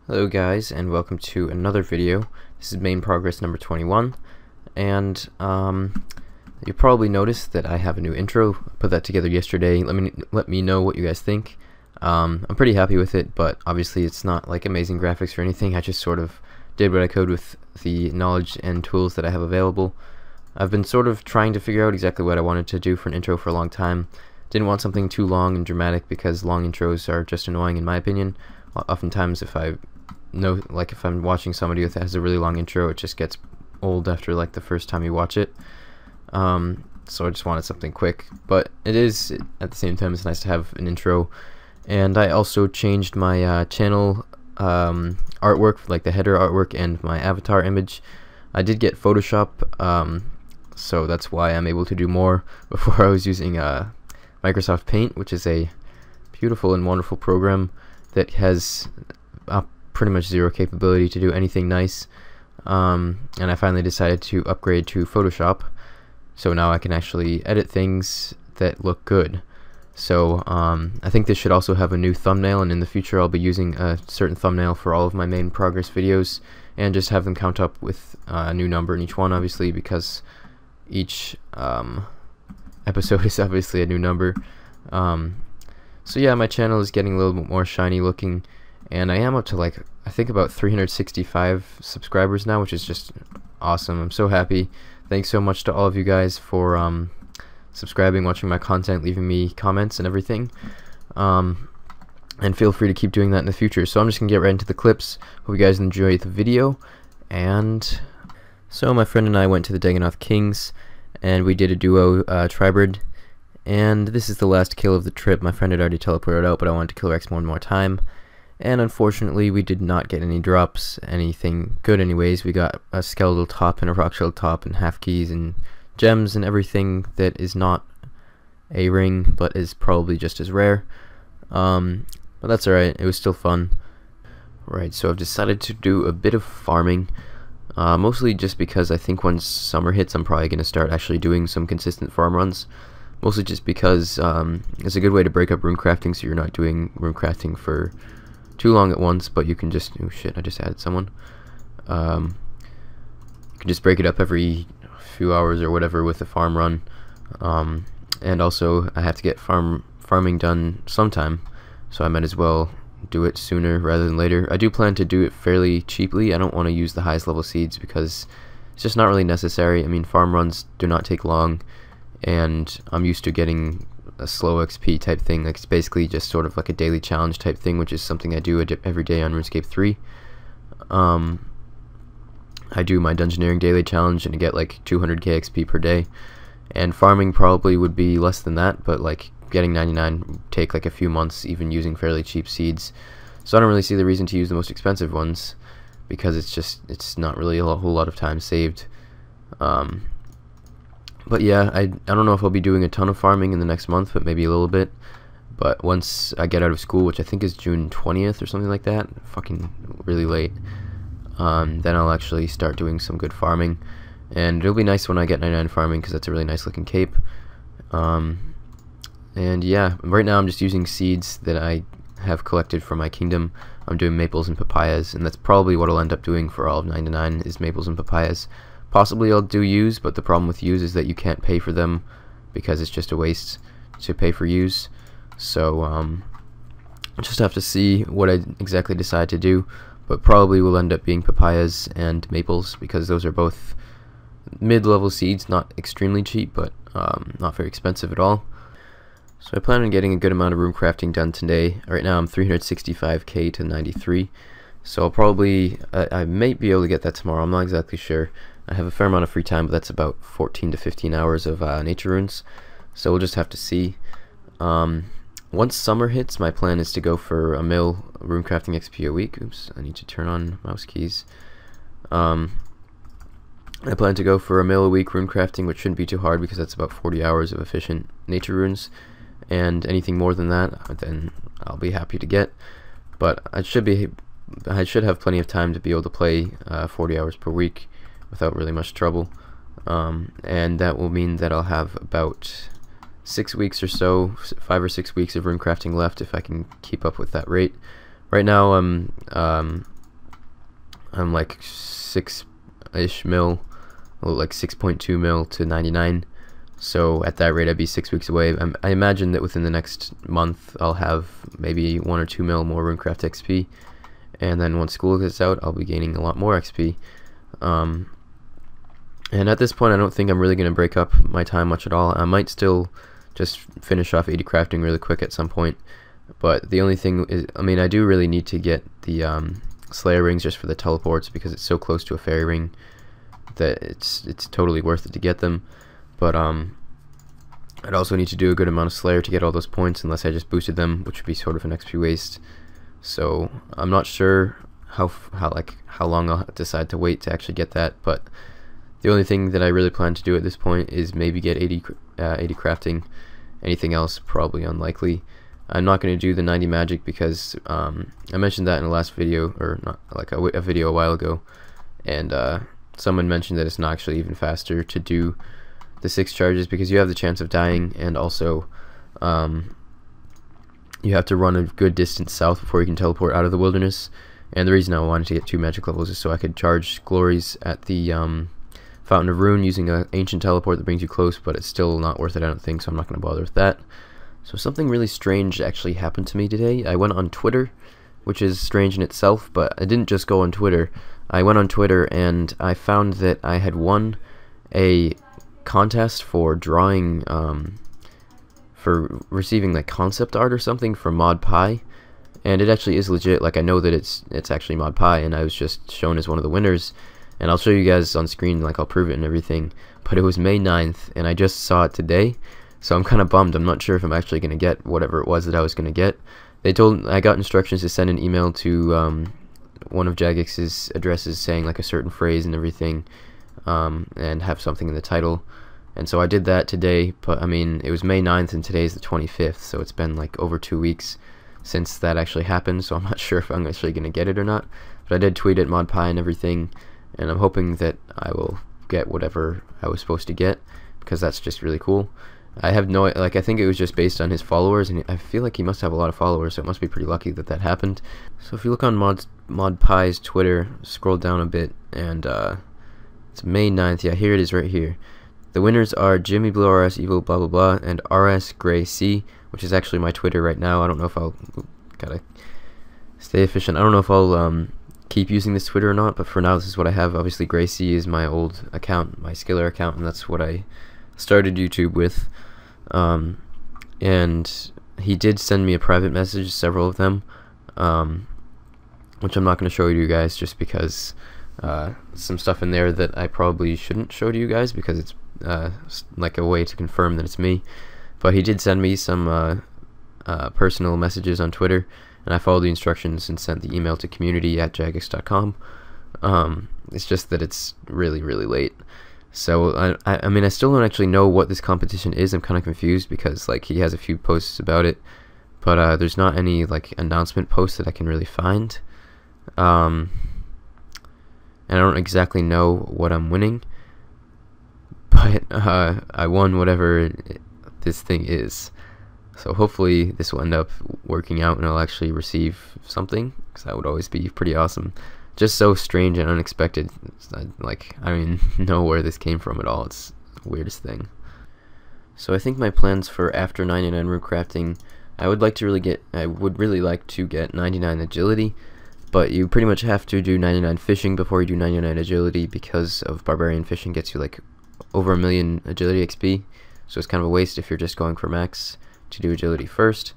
Hello guys, and welcome to another video. This is main progress number 21, and you probably noticed that I have a new intro. I put that together yesterday. Let me know what you guys think. I'm pretty happy with it, but obviously it's not like amazing graphics or anything. I just sort of did what I could with the knowledge and tools that I have available. I've been sort of trying to figure out exactly what I wanted to do for an intro for a long time. Didn't want something too long and dramatic because long intros are just annoying in my opinion. Oftentimes if I'm watching somebody that has a really long intro, it just gets old after like the first time you watch it. So I just wanted something quick, but it is at the same time it's nice to have an intro. And I also changed my channel artwork, like the header artwork and my avatar image. I did get Photoshop, so that's why I'm able to do more. Before I was using Microsoft Paint, which is a beautiful and wonderful program that has pretty much zero capability to do anything nice, and I finally decided to upgrade to Photoshop, so now I can actually edit things that look good. So I think this should also have a new thumbnail, and in the future I'll be using a certain thumbnail for all of my main progress videos and just have them count up with a new number in each one, obviously, because each episode is obviously a new number. So yeah, my channel is getting a little bit more shiny looking, and I am up to like I think about 365 subscribers now, which is just awesome. I'm so happy. Thanks so much to all of you guys for subscribing, watching my content, leaving me comments and everything, and feel free to keep doing that in the future. So I'm just gonna get right into the clips. Hope you guys enjoy the video. And so my friend and I went to the Dagannoth Kings and we did a duo tribrid, and this is the last kill of the trip. My friend had already teleported out, but I wanted to kill Rex one more time. And unfortunately we did not get any drops, anything good anyways. We got a skeletal top and a rock shell top and half keys and gems and everything that is not a ring but is probably just as rare. But that's alright, it was still fun. Right, so I've decided to do a bit of farming, mostly just because I think once summer hits I'm probably going to start actually doing some consistent farm runs. Mostly just because it's a good way to break up rune crafting, so you're not doing rune crafting for too long at once, but you can just, oh shit, I just added someone. You can just break it up every few hours or whatever with a farm run. And also I have to get farming done sometime, so I might as well do it sooner rather than later. I do plan to do it fairly cheaply. I don't want to use the highest level seeds because it's just not really necessary. I mean, farm runs do not take long, and I'm used to getting a slow XP type thing. Like, it's basically just sort of like a daily challenge type thing, which is something I do every day on RuneScape 3. I do my Dungeoneering daily challenge and I get like 200k XP per day, and farming probably would be less than that, but like getting 99 would take like a few months even using fairly cheap seeds. So I don't really see the reason to use the most expensive ones, because it's not really a whole lot of time saved. But yeah, I don't know if I'll be doing a ton of farming in the next month, but maybe a little bit. But once I get out of school, which I think is June 20th or something like that, fucking really late, then I'll actually start doing some good farming. And it'll be nice when I get 99 farming, because that's a really nice looking cape. And yeah, right now I'm just using seeds that I have collected from my kingdom. I'm doing maples and papayas, and that's probably what I'll end up doing for all of 99 is maples and papayas. Possibly I'll do yews, but the problem with yews is that you can't pay for them because it's just a waste to pay for yews. So I'll just have to see what I exactly decide to do, but probably will end up being papayas and maples, because those are both mid-level seeds, not extremely cheap, but not very expensive at all. So I plan on getting a good amount of rune crafting done today. Right now I'm 365k to 93, so I'll probably I might be able to get that tomorrow. I'm not exactly sure. I have a fair amount of free time, but that's about 14 to 15 hours of nature runes, so we'll just have to see. Once summer hits, my plan is to go for a mil rune crafting XP a week. Oops, I need to turn on mouse keys. I plan to go for a mil a week rune crafting, which shouldn't be too hard because that's about 40 hours of efficient nature runes, and anything more than that then I'll be happy to get. But I should have plenty of time to be able to play 40 hours per week without really much trouble, and that will mean that I'll have about 6 weeks or so, 5 or 6 weeks of rune crafting left if I can keep up with that rate. Right now I'm I'm like 6-ish mil, like 6.2 mil to 99. So at that rate, I'd be 6 weeks away. I imagine that within the next month, I'll have maybe 1 or 2 mil more RuneCraft XP. And then once school gets out, I'll be gaining a lot more XP. And at this point, I don't think I'm really going to break up my time much at all. I might still just finish off 80 crafting really quick at some point. But the only thing is, I mean, I do really need to get the Slayer rings just for the teleports, because it's so close to a fairy ring that it's totally worth it to get them. But I'd also need to do a good amount of Slayer to get all those points, unless I just boosted them, which would be sort of an XP waste. So I'm not sure how long I'll decide to wait to actually get that, but the only thing that I really plan to do at this point is maybe get 80 crafting. Anything else, probably unlikely. I'm not going to do the 90 magic because I mentioned that in the last video, or not, like a video a while ago, and someone mentioned that it's not actually even faster to do the 6 charges because you have the chance of dying, and also you have to run a good distance south before you can teleport out of the wilderness. And the reason I wanted to get 2 magic levels is so I could charge glories at the Fountain of Rune using an ancient teleport that brings you close, but it's still not worth it, I don't think, so I'm not going to bother with that. So something really strange actually happened to me today. I went on Twitter, which is strange in itself, but I didn't just go on Twitter. I went on Twitter and I found that I had won a contest for drawing, for receiving like concept art or something from ModPie, and it actually is legit. Like, I know that it's actually ModPie, and I was just shown as one of the winners. And I'll show you guys on screen, like I'll prove it and everything, but it was May 9th and I just saw it today, so I'm kind of bummed. I'm not sure if I'm actually going to get whatever it was that I was going to get. I got instructions to send an email to one of Jagex's addresses saying like a certain phrase and everything, and have something in the title, and so I did that today. But I mean, it was May 9th and today's the 25th, so it's been like over 2 weeks since that actually happened, so I'm not sure if I'm actually going to get it or not. But I did tweet at ModPie and everything, and I'm hoping that I will get whatever I was supposed to get, because that's just really cool. I have no, like, I think it was just based on his followers, and I feel like he must have a lot of followers, so it must be pretty lucky that that happened. So if you look on ModPie's Twitter, scroll down a bit, and it's May 9th, yeah, here it is right here. The winners are Jimmy Blue RS Evil blah blah blah and RS Gray C, which is actually my Twitter right now. I don't know if I'll, gotta stay efficient, I don't know if I'll keep using this Twitter or not, but for now this is what I have. Obviously Gracie is my old account, my Skiller account, and that's what I started YouTube with. And he did send me a private message, several of them, which I'm not going to show you guys just because some stuff in there that I probably shouldn't show to you guys, because it's like a way to confirm that it's me. But he did send me some personal messages on Twitter, and I followed the instructions and sent the email to community@jagex.com. It's just that it's really late, so I mean, I still don't actually know what this competition is. I'm kind of confused because like he has a few posts about it, but there's not any like announcement posts that I can really find, and I don't exactly know what I'm winning, but I won whatever this thing is. So hopefully this will end up working out and I'll actually receive something, because that would always be pretty awesome. Just so strange and unexpected. It's not, like, I don't even know where this came from at all. It's the weirdest thing. So I think my plans for after 99 rune crafting, I would really like to get 99 agility, but you pretty much have to do 99 fishing before you do 99 agility, because of barbarian fishing gets you like over 1 million agility XP. So it's kind of a waste if you're just going for max to do agility first.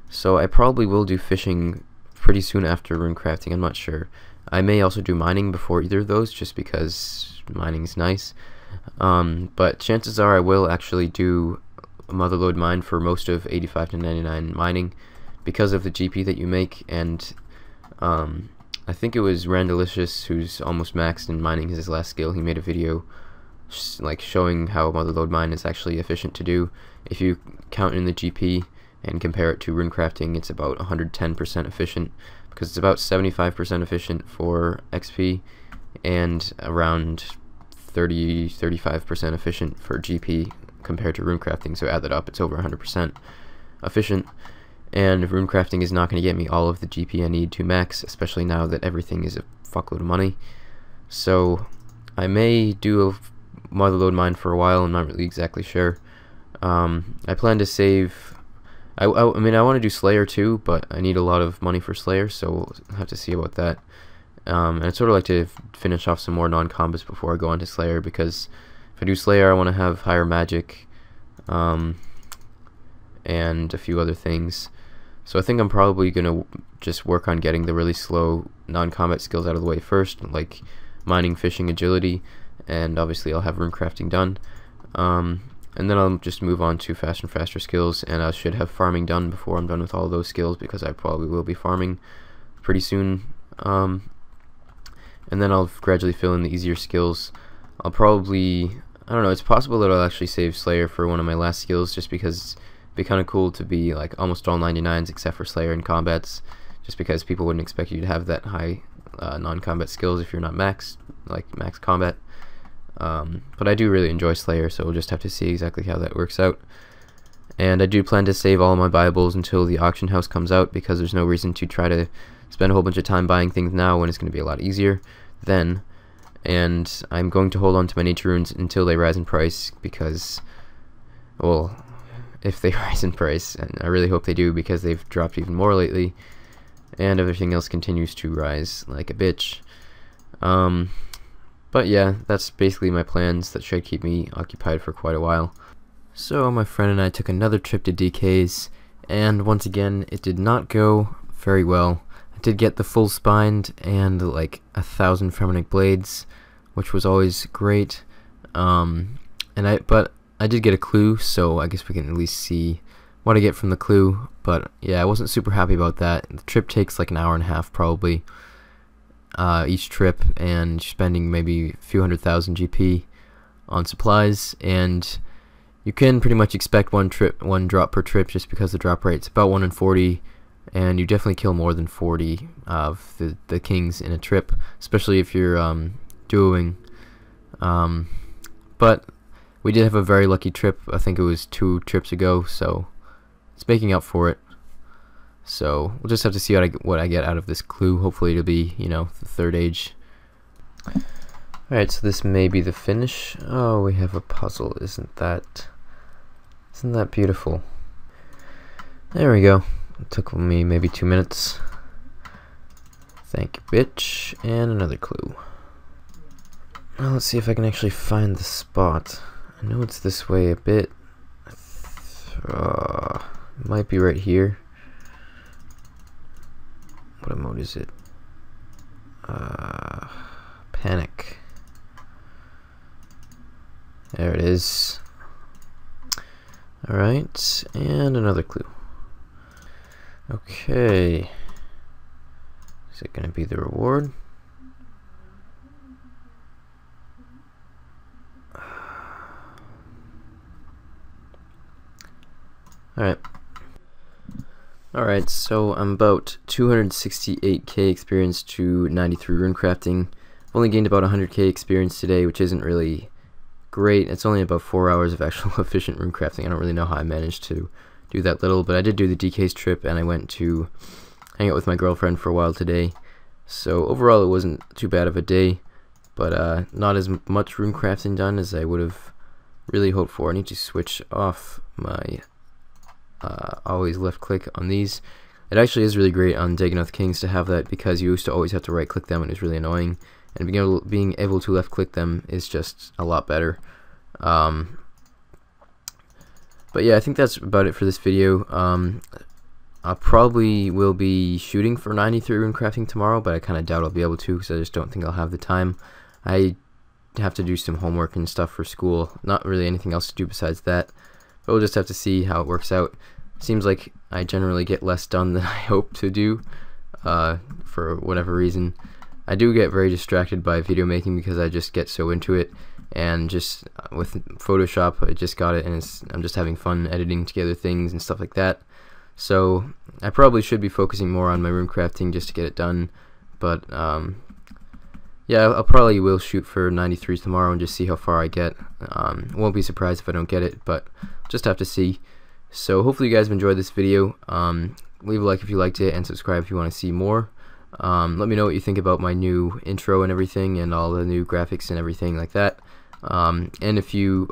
So I probably will do fishing pretty soon after rune crafting, I'm not sure. I may also do mining before either of those, just because mining's nice. But chances are I will actually do a motherlode mine for most of 85 to 99 mining, because of the GP that you make. And I think it was Randalicious, who's almost maxed in mining, his last skill. He made a video like showing how motherlode mine is actually efficient to do. If you count in the GP and compare it to rune crafting, it's about 110% efficient, because it's about 75% efficient for XP and around 30-35% efficient for GP compared to rune crafting. So add that up, it's over 100% efficient. and runecrafting is not going to get me all of the GP I need to max, especially now that everything is a fuckload of money. So I may do a motherlode mine for a while. I'm not really exactly sure. I plan to save. I mean, I want to do Slayer too, but I need a lot of money for Slayer, so we'll have to see about that. And I'd sort of like to finish off some more non-combats before I go on to Slayer, because if I do Slayer, I want to have higher magic, and a few other things. So I think I'm probably going to just work on getting the really slow non-combat skills out of the way first, like mining, fishing, agility, and obviously I'll have runecrafting done. And then I'll just move on to faster and faster skills, and I should have farming done before I'm done with all of those skills, because I probably will be farming pretty soon. And then I'll gradually fill in the easier skills. I'll probably, I don't know, it's possible that I'll actually save Slayer for one of my last skills, just because it'd be kind of cool to be like almost all 99s except for Slayer in combats, just because people wouldn't expect you to have that high non-combat skills if you're not max combat. But I do really enjoy Slayer, so we'll just have to see exactly how that works out. And I do plan to save all my buyables until the auction house comes out, because there's no reason to try to spend a whole bunch of time buying things now when it's going to be a lot easier then. And I'm going to hold on to my nature runes until they rise in price, because, well, if they rise in price, and I really hope they do, because they've dropped even more lately, and everything else continues to rise like a bitch. But yeah, that's basically my plans. That should keep me occupied for quite a while. So my friend and I took another trip to DK's, and once again, it did not go very well. I did get the full spined and like 1,000 Fremennik blades, which was always great. But I did get a clue, so I guess we can at least see what I get from the clue. But yeah, I wasn't super happy about that. The trip takes like an hour and a half probably. Each trip, and spending maybe a few 100,000 GP on supplies, and you can pretty much expect one drop per trip, just because the drop rate's about 1 in 40, and you definitely kill more than 40 of the kings in a trip, especially if you're duoing. But we did have a very lucky trip. I think it was 2 trips ago, so it's making up for it. So we'll just have to see what I get out of this clue. Hopefully it'll be, you know, the third age. Alright, so this may be the finish. Oh, we have a puzzle. Isn't that beautiful? There we go. It took me maybe 2 minutes. Thank you, bitch. And another clue. Well, let's see if I can actually find the spot. I know it's this way a bit. It might be right here. What mode is it? Panic. There it is. Alright, and another clue. Okay. Is it going to be the reward? Alright. Alright, so I'm about 268k experience to 93 runecrafting. I've only gained about 100k experience today, which isn't really great. It's only about 4 hours of actual efficient runecrafting. I don't really know how I managed to do that little, but I did do the DK's trip, and I went to hang out with my girlfriend for a while today. So overall, it wasn't too bad of a day, but not as much runecrafting done as I would have really hoped for. I need to switch off my always left click on these. It actually is really great on Dagonoth Kings to have that, because you used to always have to right click them, and it's really annoying, and being able to left click them is just a lot better. But yeah, I think that's about it for this video. I probably will be shooting for 93 runecrafting tomorrow, but I kind of doubt I'll be able to, because I just don't think I'll have the time. I have to do some homework and stuff for school, not really anything else to do besides that. But we'll just have to see how it works out. Seems like I generally get less done than I hope to do, for whatever reason. I do get very distracted by video making, because I just get so into it, and just with Photoshop I just got it, and I'm just having fun editing together things and stuff like that. So I probably should be focusing more on my runecrafting just to get it done. But yeah, I probably will shoot for 93 tomorrow and just see how far I get. Won't be surprised if I don't get it, but just have to see. So hopefully you guys have enjoyed this video. Leave a like if you liked it, and subscribe if you want to see more. Let me know what you think about my new intro and everything, and all the new graphics and everything like that. And if you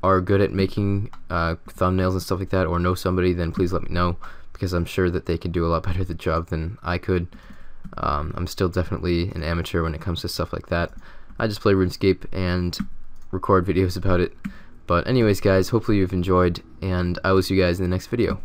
are good at making thumbnails and stuff like that, or know somebody, then please let me know, because I'm sure that they could do a lot better the job than I could. I'm still definitely an amateur when it comes to stuff like that. I just play RuneScape and record videos about it. But anyways guys, hopefully you've enjoyed, and I will see you guys in the next video.